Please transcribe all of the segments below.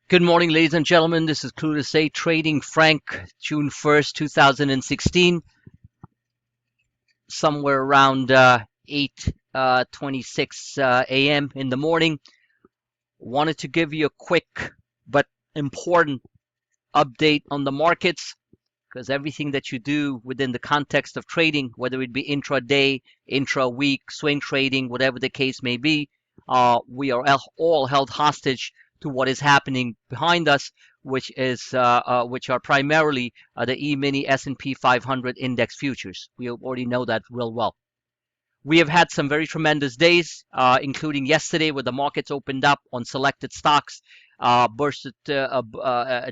Good morning, ladies and gentlemen. This is Clue to Say Trading Frank, June 1st, 2016, somewhere around 8:26 a.m. in the morning. Wanted to give you a quick but important update on the markets because everything that you do within the context of trading, whether it be intraday, intra-week, swing trading, whatever the case may be, we are all held hostage to what is happening behind us, which are primarily the E-mini S&P 500 index futures. We already know that real well. We have had some very tremendous days, including yesterday where the markets opened up on selected stocks,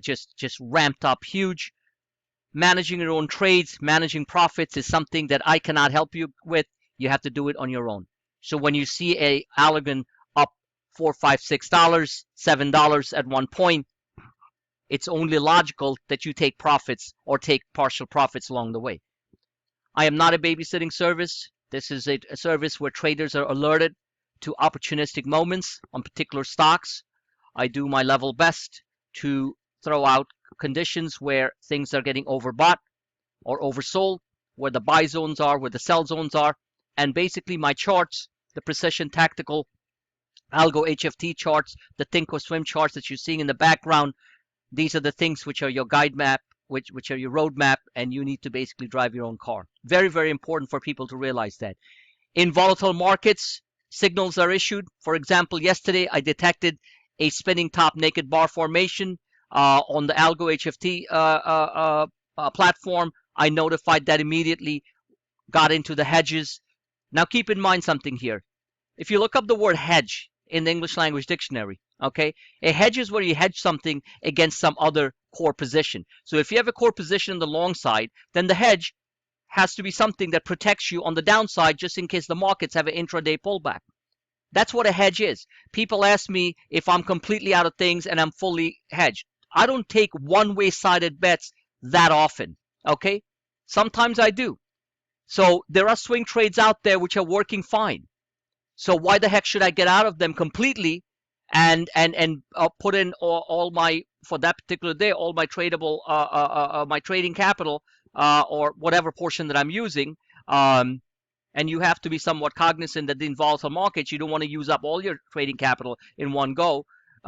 just ramped up huge. Managing your own trades, managing profits is something that I cannot help you with. You have to do it on your own. So when you see a Allergan up $4, $5, $6, $7 at one point, it's only logical that you take profits or take partial profits along the way. I am not a babysitting service. This is a service where traders are alerted to opportunistic moments on particular stocks. I do my level best to throw out conditions where things are getting overbought or oversold, where the buy zones are, where the sell zones are, and basically my charts, the precision tactical algo HFT charts, the Thinkorswim charts that you're seeing in the background, these are the things which are your guide map, which are your roadmap, and you need to basically drive your own car. Very, very important for people to realize that. In volatile markets, signals are issued. For example, yesterday I detected a spinning top naked bar formation on the algo HFT platform. I notified that immediately, got into the hedges. Now keep in mind something here. If you look up the word hedge in the English language dictionary, okay, a hedge is where you hedge something against some other core position. So if you have a core position on the long side, then the hedge has to be something that protects you on the downside just in case the markets have an intraday pullback. That's what a hedge is. People ask me if I'm completely out of things and I'm fully hedged. I don't take one-way sided bets that often, okay? Sometimes I do. So there are swing trades out there which are working fine. So why the heck should I get out of them completely and put in all my, for that particular day, all my tradable my trading capital or whatever portion that I'm using. And you have to be somewhat cognizant that in volatile markets, you don't want to use up all your trading capital in one go.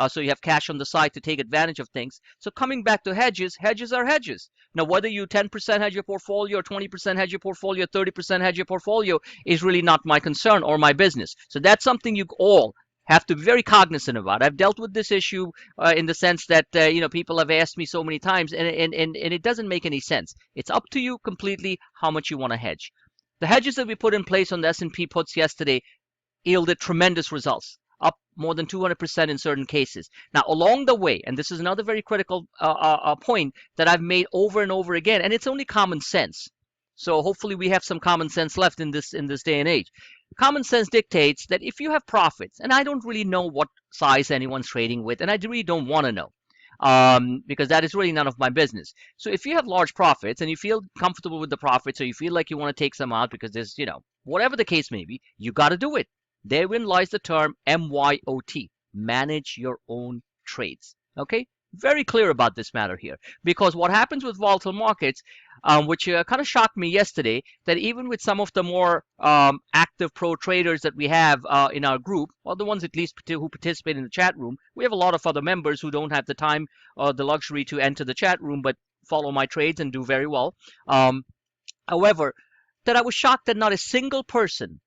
So you have cash on the side to take advantage of things. So coming back to hedges, hedges are hedges. Now, whether you 10% hedge your portfolio or 20% hedge your portfolio, 30% hedge your portfolio is really not my concern or my business. So that's something you all have to be very cognizant about. I've dealt with this issue in the sense that people have asked me so many times, and it doesn't make any sense. It's up to you completely how much you want to hedge. The hedges that we put in place on the S&P puts yesterday yielded tremendous results, up more than 200% in certain cases. Now, along the way, and this is another very critical point that I've made over and over again, and it's only common sense. So hopefully we have some common sense left in this day and age. Common sense dictates that if you have profits, and I don't really know what size anyone's trading with, and I really don't want to know, because that is really none of my business. So if you have large profits and you feel comfortable with the profits, or you feel like you want to take some out because there's, whatever the case may be, you got to do it. Therein lies the term MYOT, manage your own trades. Okay? Very clear about this matter here, because what happens with volatile markets, which kind of shocked me yesterday, that even with some of the more active pro traders that we have in our group, or the ones at least who participate in the chat room, we have a lot of other members who don't have the time or the luxury to enter the chat room, but follow my trades and do very well. However, that I was shocked that not a single person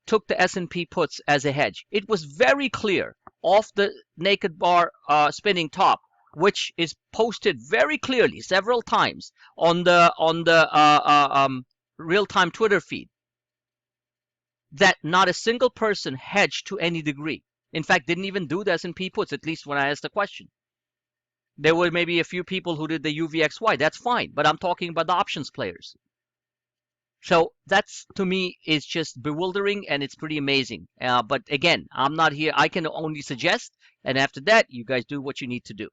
took the S&P puts as a hedge. It was very clear off the naked bar spinning top, which is posted very clearly several times on the real-time Twitter feed, that not a single person hedged to any degree. In fact, didn't even do the S&P puts, at least when I asked the question. There were maybe a few people who did the UVXY. That's fine, but I'm talking about the options players. So that's, to me, is just bewildering, and it's pretty amazing. But again, I'm not here. I can only suggest, and after that, you guys do what you need to do.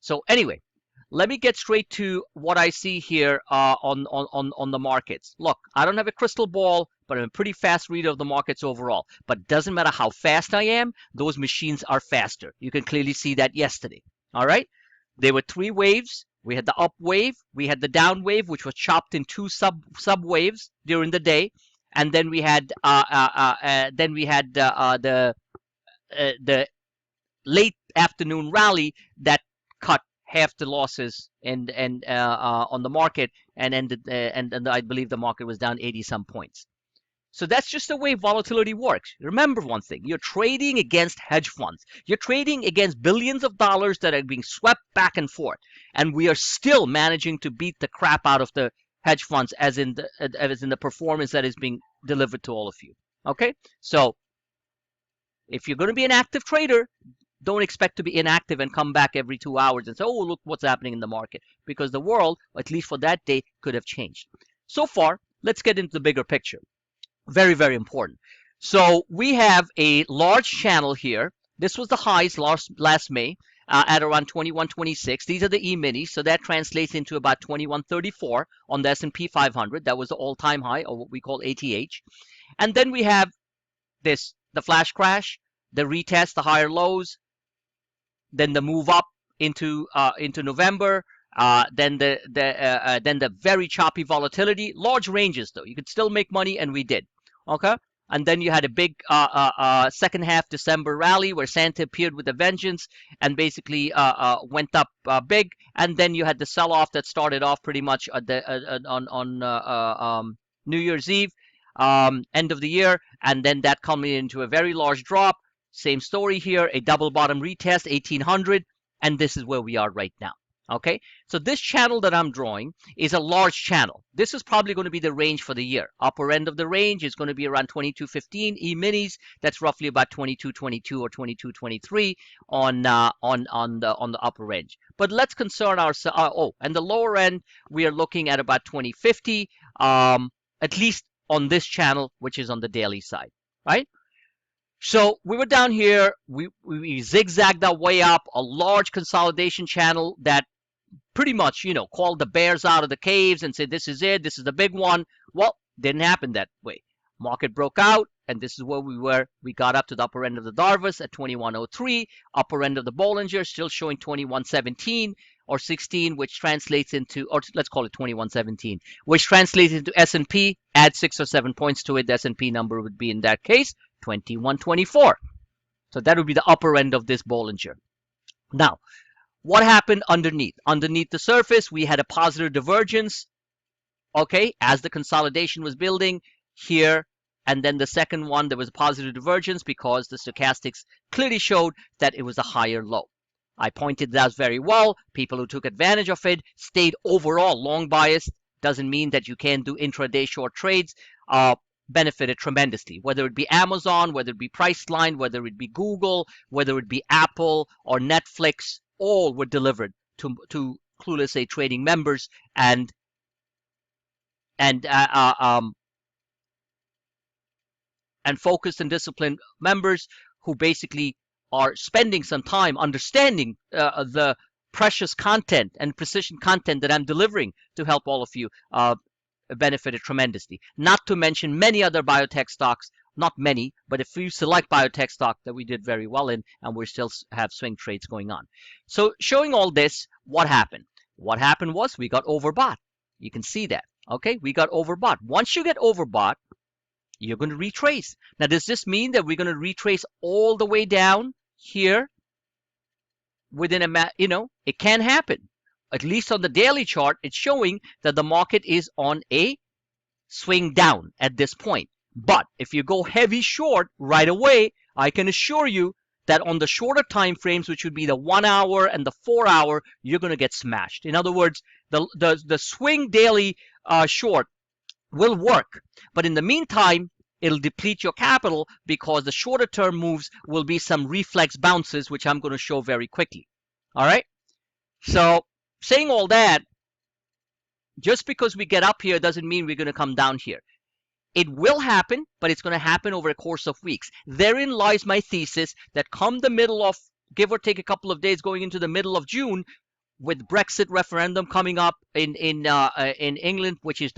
So anyway, let me get straight to what I see here on the markets. Look, I don't have a crystal ball, but I'm a pretty fast reader of the markets overall. But it doesn't matter how fast I am, those machines are faster. You can clearly see that yesterday. All right. There were three waves. We had the up wave, we had the down wave, which was chopped in two sub waves during the day, and then we had the late afternoon rally that cut half the losses and on the market and ended and I believe the market was down 80 some points. So that's just the way volatility works. Remember one thing, you're trading against hedge funds. You're trading against billions of dollars that are being swept back and forth. And we are still managing to beat the crap out of the hedge funds as in the performance that is being delivered to all of you. Okay? So if you're going to be an active trader, don't expect to be inactive and come back every 2 hours and say, oh, look what's happening in the market. Because the world, at least for that day, could have changed. So far, let's get into the bigger picture. Very, very important. So we have a large channel here. This was the highs last May at around 21.26. These are the E-minis, so that translates into about 21.34 on the S&P 500. That was the all-time high, or what we call ATH. And then we have this, the flash crash, the retest, the higher lows, then the move up into November, then the very choppy volatility, large ranges though. You could still make money, and we did. Okay, and then you had a big second half December rally where Santa appeared with a vengeance and basically went up big, and then you had the sell-off that started off pretty much at on New Year's Eve, end of the year, and then that culminated into a very large drop. Same story here, a double bottom retest, 1800, and this is where we are right now. Okay, so this channel that I'm drawing is a large channel. This is probably going to be the range for the year. Upper end of the range is going to be around 22.15 E-minis. That's roughly about 22.22 or 22.23 on the upper range. But let's concern ourselves. And the lower end, we are looking at about 20.50, at least on this channel, which is on the daily side, right? So we were down here, we zigzagged our way up, a large consolidation channel that pretty much, called the bears out of the caves and said, this is it, this is the big one. Well, didn't happen that way. Market broke out, and this is where we were. We got up to the upper end of the Darvas at 2103, upper end of the Bollinger still showing 2117 or 16, which translates into, or let's call it 2117, which translates into S&P. Add 6 or 7 points to it, the S&P number would be in that case 2124. So that would be the upper end of this Bollinger. Now, what happened underneath? Underneath the surface, we had a positive divergence, okay, as the consolidation was building here. And then the second one, there was a positive divergence because the stochastics clearly showed that it was a higher low. I pointed that out very well. People who took advantage of it stayed overall long biased. Doesn't mean that you can't do intraday short trades. Benefited tremendously, whether it be Amazon, whether it be Priceline, whether it be Google, whether it be Apple or Netflix, all were delivered to Clueless A Trading members and focused and disciplined members who basically are spending some time understanding the precious content and precision content that I'm delivering to help all of you benefited tremendously. Not to mention many other biotech stocks, not many, but a few select biotech stock that we did very well in, and we still have swing trades going on. So showing all this, what happened? What happened was we got overbought. You can see that. Okay, we got overbought. Once you get overbought, you're going to retrace. Now, does this mean that we're going to retrace all the way down here within it can happen. At least on the daily chart, it's showing that the market is on a swing down at this point. But if you go heavy short right away, I can assure you that on the shorter time frames, which would be the 1 hour and the 4 hour, you're going to get smashed. In other words, the swing daily short will work. But in the meantime, it'll deplete your capital because the shorter term moves will be some reflex bounces, which I'm going to show very quickly. All right. So saying all that, just because we get up here doesn't mean we're going to come down here. It will happen, but it's going to happen over a course of weeks. Therein lies my thesis that come the middle of, give or take a couple of days going into the middle of June, with Brexit referendum coming up in England, which is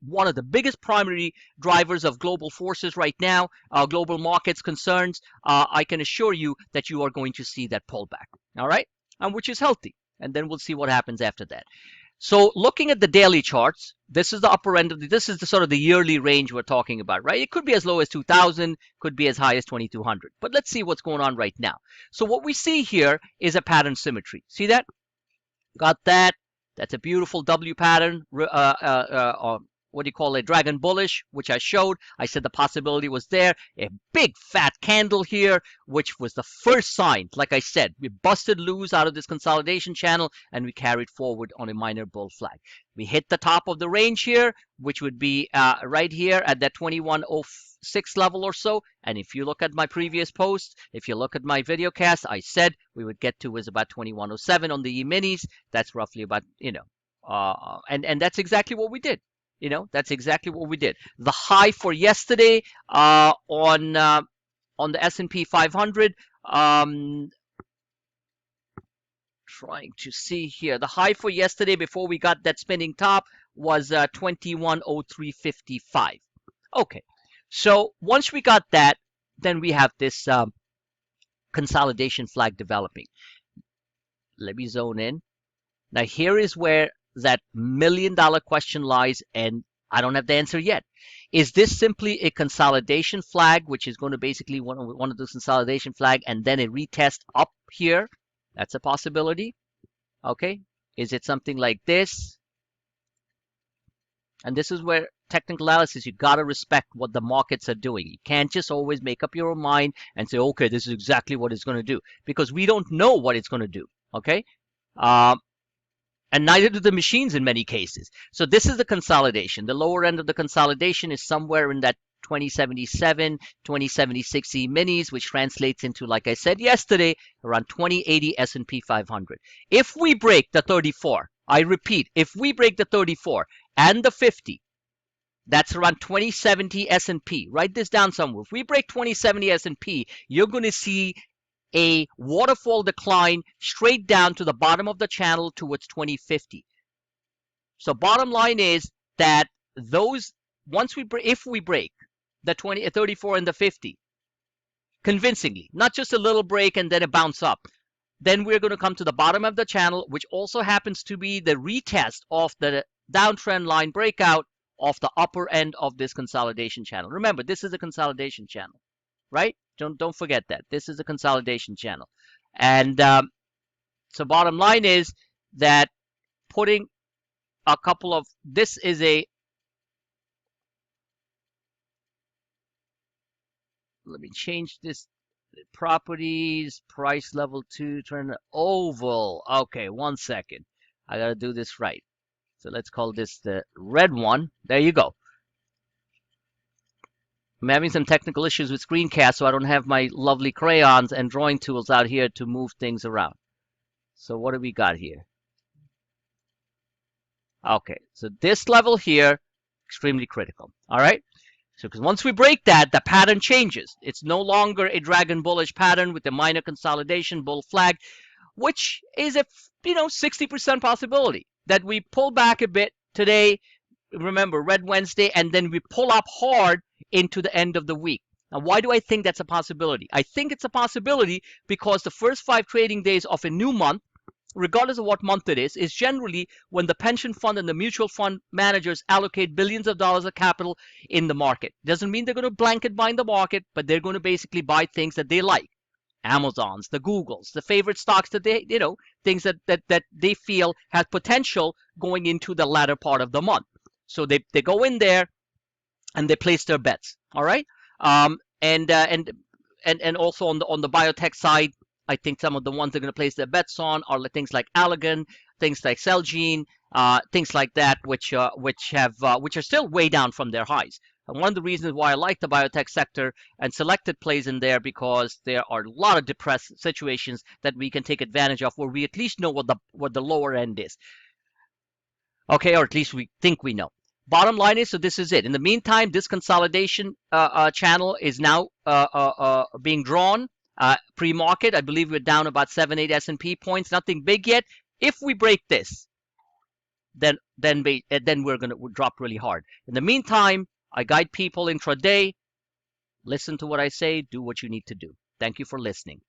one of the biggest primary drivers of global forces right now, global markets concerns, I can assure you that you are going to see that pullback. All right. and which is healthy. And then we'll see what happens after that. So looking at the daily charts, this is the upper end of this is the sort of the yearly range we're talking about, right? It could be as low as 2,000, could be as high as 2,200. But let's see what's going on right now. So what we see here is a pattern symmetry. See that? Got that? That's a beautiful W pattern. What do you call it? Dragon bullish, which I showed. I said the possibility was there. A big fat candle here, which was the first sign. Like I said, we busted loose out of this consolidation channel and we carried forward on a minor bull flag. We hit the top of the range here, which would be right here at that 2106 level or so. And if you look at my previous post, if you look at my video cast, I said we would get to is about 2107 on the E-minis. That's roughly about, and that's exactly what we did. That's exactly what we did. The high for yesterday on the S&P 500, trying to see here. The high for yesterday before we got that spinning top was 2103.55. Okay, so once we got that, then we have this consolidation flag developing. Let me zone in. Now here is where that million-dollar question lies, and I don't have the answer yet. Is this simply a consolidation flag, which is going to basically one of those consolidation flag, and then a retest up here? That's a possibility. Okay. Is it something like this? And this is where technical analysis, you got to respect what the markets are doing. You can't just always make up your own mind and say, okay, this is exactly what it's going to do, because we don't know what it's going to do. Okay. And neither do the machines in many cases. So this is the consolidation. The lower end of the consolidation is somewhere in that 2077, 2076 E-minis, which translates into, like I said yesterday, around 2080 S&P 500. If we break the 34, I repeat, if we break the 34 and the 50, that's around 2070 S&P. Write this down somewhere. If we break 2070 S&P, you're going to see a waterfall decline straight down to the bottom of the channel towards 2050. So bottom line is that if we break the 34 and the 50 convincingly, not just a little break and then a bounce up, then we're going to come to the bottom of the channel, which also happens to be the retest of the downtrend line breakout of the upper end of this consolidation channel. Remember, this is a consolidation channel, right? Don't forget that. This is a consolidation channel. And so bottom line is that putting a couple of, this is a, let me change this, properties, price level 2, turn oval. Okay, 1 second. I got to do this right. So let's call this the red one. There you go. I'm having some technical issues with screencast, so I don't have my lovely crayons and drawing tools out here to move things around. So what do we got here? Okay, so this level here, extremely critical. All right, so because once we break that, the pattern changes. It's no longer a dragon bullish pattern with a minor consolidation bull flag, which is a 60% possibility that we pull back a bit today. Remember, Red Wednesday, and then we pull up hard into the end of the week. Now, why do I think that's a possibility? I think it's a possibility because the first 5 trading days of a new month, regardless of what month it is generally when the pension fund and the mutual fund managers allocate billions of dollars of capital in the market. Doesn't mean they're going to blanket buy in the market, but they're going to basically buy things that they like. Amazons, the Googles, the favorite stocks that they, things that they feel have potential going into the latter part of the month. So they go in there and they place their bets. All right. And also on the biotech side, I think some of the ones they're going to place their bets on are things like Allergan, things like Celgene, things like that, which are still way down from their highs. And one of the reasons why I like the biotech sector and selected plays in there, because there are a lot of depressed situations that we can take advantage of where we at least know what the lower end is. Okay, or at least we think we know. Bottom line is, so this is it. In the meantime, this consolidation channel is now being drawn. Pre-market, I believe we're down about 7-8 S&P points. Nothing big yet. If we break this, then we're going to drop really hard. In the meantime, I guide people intraday. Listen to what I say. Do what you need to do. Thank you for listening.